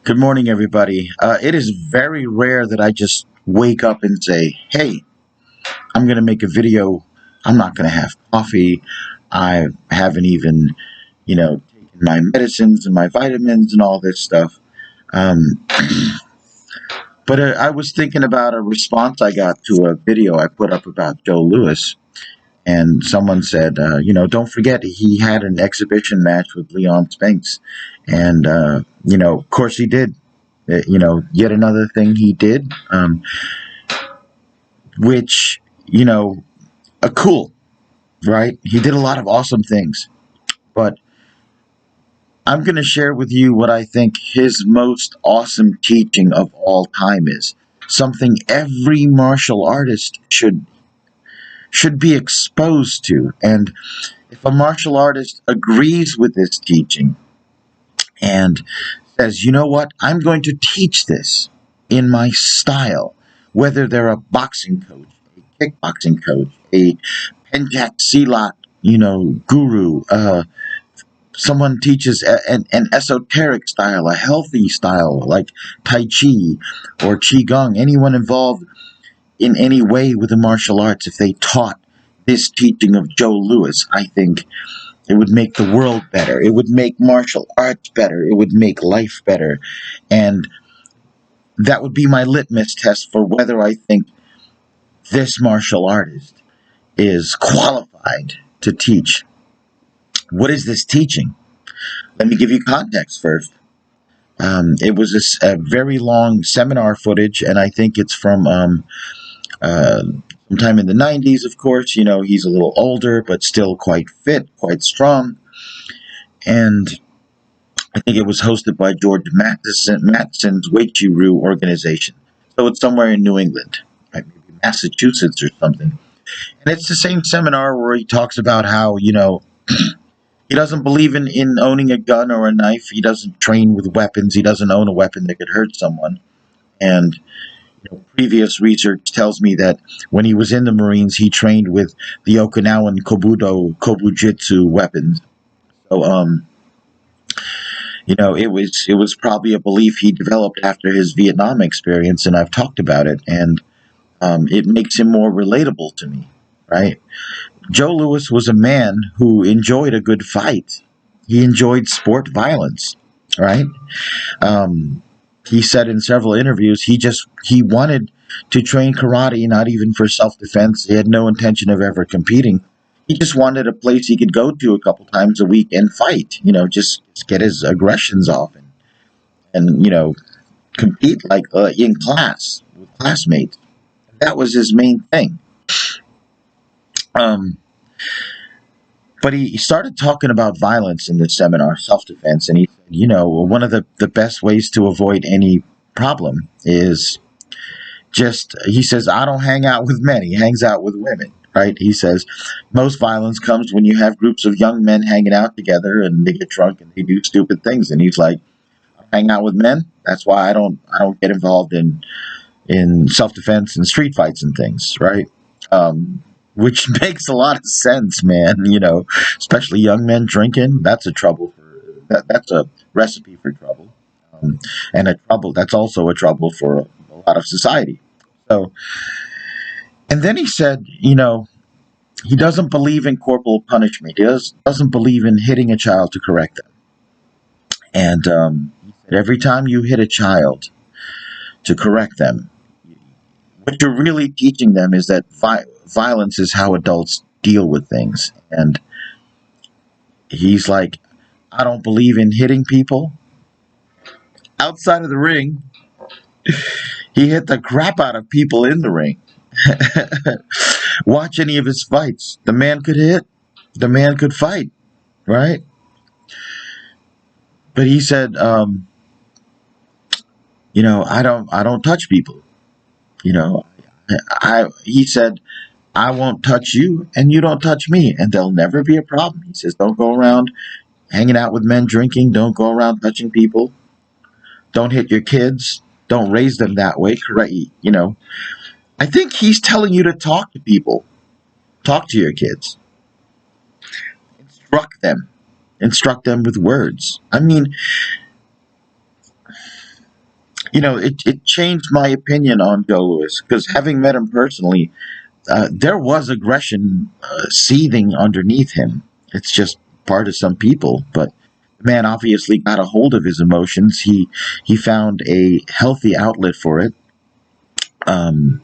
Good morning, everybody. It is very rare that I just wake up and say, hey, I'm going to make a video. I'm not going to have coffee. I haven't even, taken my medicines and my vitamins and all this stuff. Um, but I was thinking about a response I got to a video I put up about Joe Lewis. And someone said, don't forget he had an exhibition match with Leon Spinks. And, of course he did. Yet another thing he did, which, cool, right? He did a lot of awesome things. But I'm going to share with you what I think his most awesome teaching of all time is. Something every martial artist should be exposed to. And if a martial artist agrees with this teaching and says, you know what, I'm going to teach this in my style, whether they're a boxing coach, a kickboxing coach, a Pencak Silat, guru, someone teaches an esoteric style, a healthy style like Tai Chi or Qigong, anyone involved in any way with the martial arts, if they taught this teaching of Joe Lewis, I think it would make the world better. It would make martial arts better. It would make life better. And that would be my litmus test for whether I think this martial artist is qualified to teach. What is this teaching? Let me give you context first. It was a very long seminar footage, and I think it's from uh, sometime in the 90s, of course. He's a little older, but still quite fit, quite strong. And I think it was hosted by George Matteson's Weichiru organization. So it's somewhere in New England, right? Maybe Massachusetts or something. And it's the same seminar where he talks about how, he doesn't believe in owning a gun or a knife. He doesn't train with weapons. He doesn't own a weapon that could hurt someone. And previous research tells me that when he was in the Marines, he trained with the Okinawan Kobujitsu weapons. So, it was probably a belief he developed after his Vietnam experience, and I've talked about it, and it makes him more relatable to me, right? Joe Lewis was a man who enjoyed a good fight. He enjoyed sport violence, right? Um, he said in several interviews he wanted to train karate, not even for self defense. He had no intention of ever competing. He just wanted a place he could go to a couple times a week and fight. Just get his aggressions off and compete like in class with classmates. That was his main thing. Um, but he started talking about violence in this seminar, self defense, and he said, one of the best ways to avoid any problem is he says, I don't hang out with men. He hangs out with women, right? He says, most violence comes when you have groups of young men hanging out together and they get drunk and they do stupid things. And he's like, I hang out with men. That's why I don't get involved in self defense and street fights and things, right? Which makes a lot of sense, man. Especially young men drinking. That's a recipe for trouble, um, and a trouble that's also a trouble for a lot of society. So, and then he said, he doesn't believe in corporal punishment. Doesn't believe in hitting a child to correct them. And he said, every time you hit a child to correct them, what you're really teaching them is that violence is how adults deal with things. And he's like, I don't believe in hitting people outside of the ring. He hit the crap out of people in the ring. Watch any of his fights. The man could hit, the man could fight, right? But he said, I don't touch people. You know, he said, I won't touch you and you don't touch me and there'll never be a problem. He says, don't go around hanging out with men drinking. Don't go around touching people. Don't hit your kids. Don't raise them that way. Correct. I think he's telling you to talk to people. Talk to your kids. Instruct them. Instruct them with words. I mean, it changed my opinion on Joe Louis because having met him personally, there was aggression seething underneath him. It's just part of some people, but the man obviously got a hold of his emotions. He found a healthy outlet for it. Um,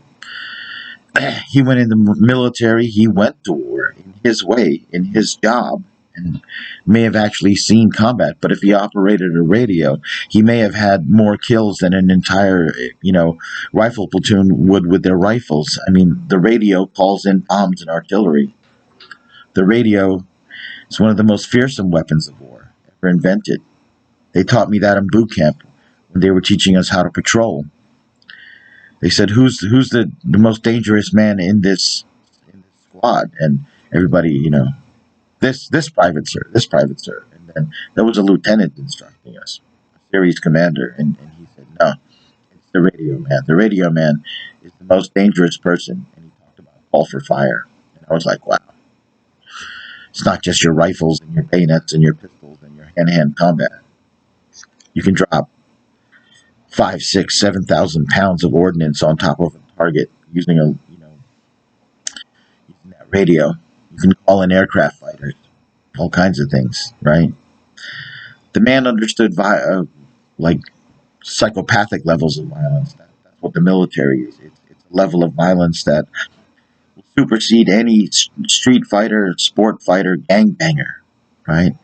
he went in the military. He went to war in his way, in his job, and may have actually seen combat. But if he operated a radio, he may have had more kills than an entire, rifle platoon would with their rifles. I mean, the radio calls in bombs and artillery. The radio is one of the most fearsome weapons of war ever invented. They taught me that in boot camp when they were teaching us how to patrol. They said, "Who's the most dangerous man in this squad?" And everybody, this private sir, this private sir. And then there was a lieutenant instructing us, a series commander, and he said, "No, it's the radio man. The radio man is the most dangerous person." And he talked about call for fire. And I was like, "Wow, it's not just your rifles and your bayonets and your pistols and your hand-to-hand combat. You can drop 5, 6, 7,000 pounds of ordnance on top of a target using using that radio. You can call in aircraft fighters, all kinds of things, right?" The man understood like psychopathic levels of violence. That's what the military is. It's a level of violence that will supersede any street fighter, sport fighter, gangbanger, right?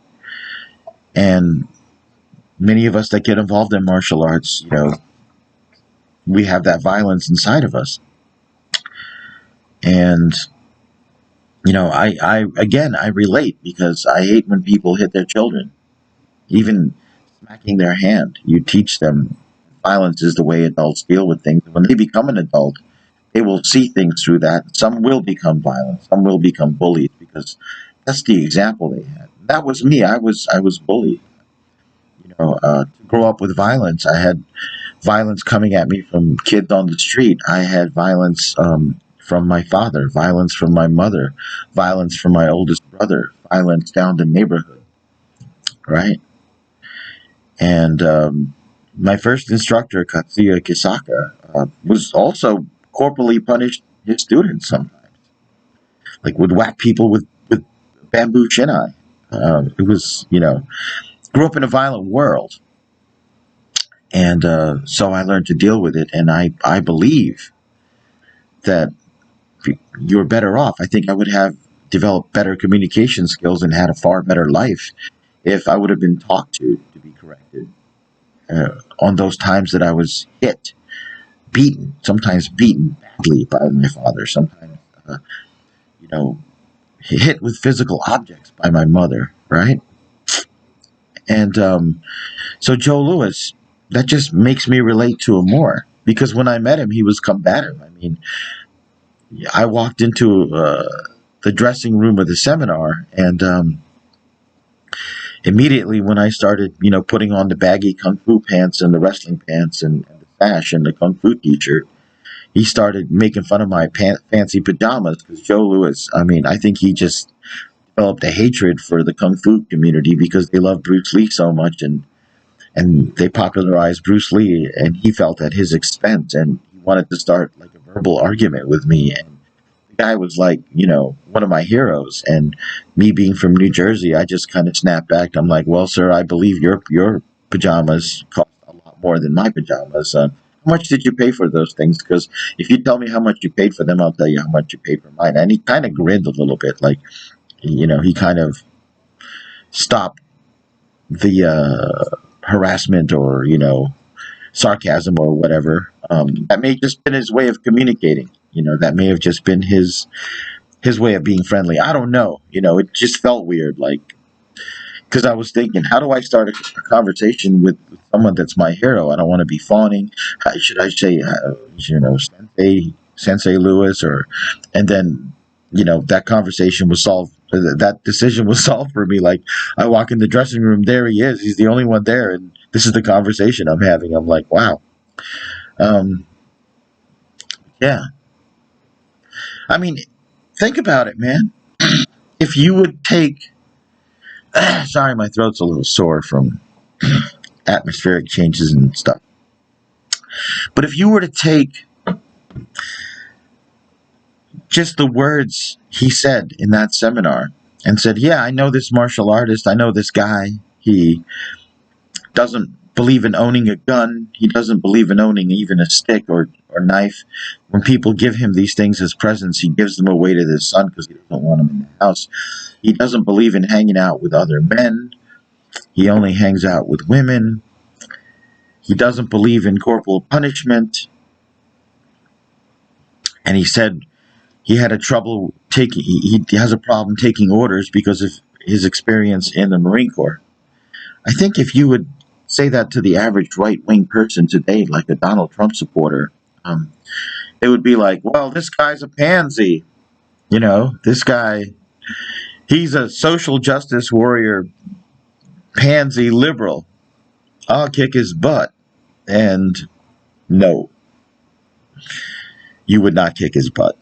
And many of us that get involved in martial arts, we have that violence inside of us. And I relate because I hate when people hit their children, even smacking their hand. You teach them violence is the way adults deal with things. When they become an adult, they will see things through that. Some will become violent. Some will become bullies because that's the example they had. That was me. I was bullied. To grow up with violence, I had violence coming at me from kids on the street. I had violence from my father, violence from my mother, violence from my oldest brother, violence down the neighborhood, right? And my first instructor, Katsuya Kisaka, was also corporally punished his students sometimes, like would whack people with bamboo shinai. It was, grew up in a violent world. And so I learned to deal with it. And I believe that you're better off. I think I would have developed better communication skills and had a far better life if I would have been talked to be corrected on those times that I was hit, beaten, sometimes beaten badly by my father, sometimes, you know, hit with physical objects by my mother, right? And so Joe Louis, that just makes me relate to him more because when I met him, he was combative. I mean, I walked into the dressing room of the seminar, and immediately when I started, putting on the baggy kung fu pants and the wrestling pants and the sash and the kung fu t-shirt, he started making fun of my fancy pajamas because Joe Louis, I mean, I think he just developed a hatred for the kung fu community because they love Bruce Lee so much, and they popularized Bruce Lee, and he felt at his expense, and he wanted to start like a verbal argument with me. And the guy was like, one of my heroes, and me being from New Jersey, I just kind of snapped back. I'm like, well, sir, I believe your pajamas cost a lot more than my pajamas. How much did you pay for those things? Because if you tell me how much you paid for them, I'll tell you how much you paid for mine. And he kind of grinned a little bit, like, he kind of stopped the harassment or sarcasm or whatever. That may have just been his way of communicating. That may have just been his way of being friendly. I don't know. It just felt weird, like because I was thinking, how do I start a conversation with someone that's my hero? I don't want to be fawning. How, should I say, Sensei Lewis, or and then that conversation was solved. That decision was solved for me. Like I walk in the dressing room, there he is. He's the only one there, and this is the conversation I'm having. I'm like, wow. Um, yeah. I mean, think about it, man. If you would take, sorry, my throat's a little sore from atmospheric changes and stuff. But if you were to take just the words he said in that seminar and said, yeah, I know this martial artist, I know this guy, he doesn't believe in owning a gun, he doesn't believe in owning even a stick or knife. When people give him these things as presents, he gives them away to his son because he doesn't want them in the house. He doesn't believe in hanging out with other men. He only hangs out with women. He doesn't believe in corporal punishment. And he said he had he has a problem taking orders because of his experience in the Marine Corps. I think if you would say that to the average right-wing person today, like a Donald Trump supporter, it would be like, well, this guy's a pansy. This guy, he's a social justice warrior, pansy liberal. I'll kick his butt. And no, you would not kick his butt.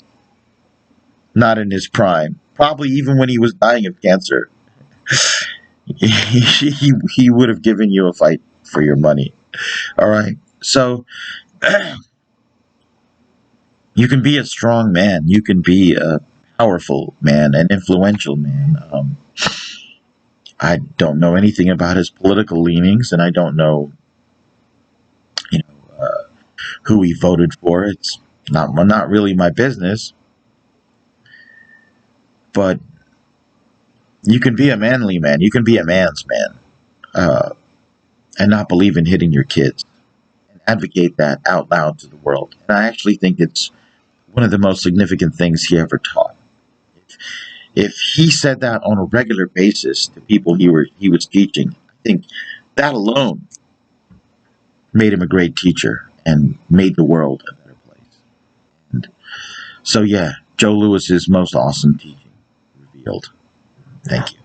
Not in his prime. Probably even when he was dying of cancer. he would have given you a fight for your money. All right. So you can be a strong man. You can be a powerful man, an influential man. I don't know anything about his political leanings, and I don't know, who he voted for. It's not really my business. But you can be a manly man. You can be a man's man, and not believe in hitting your kids, and advocate that out loud to the world. And I actually think it's one of the most significant things he ever taught. If he said that on a regular basis to people he was teaching, I think that alone made him a great teacher and made the world a better place. And so, yeah, Joe Louis's most awesome teaching revealed. Thank you.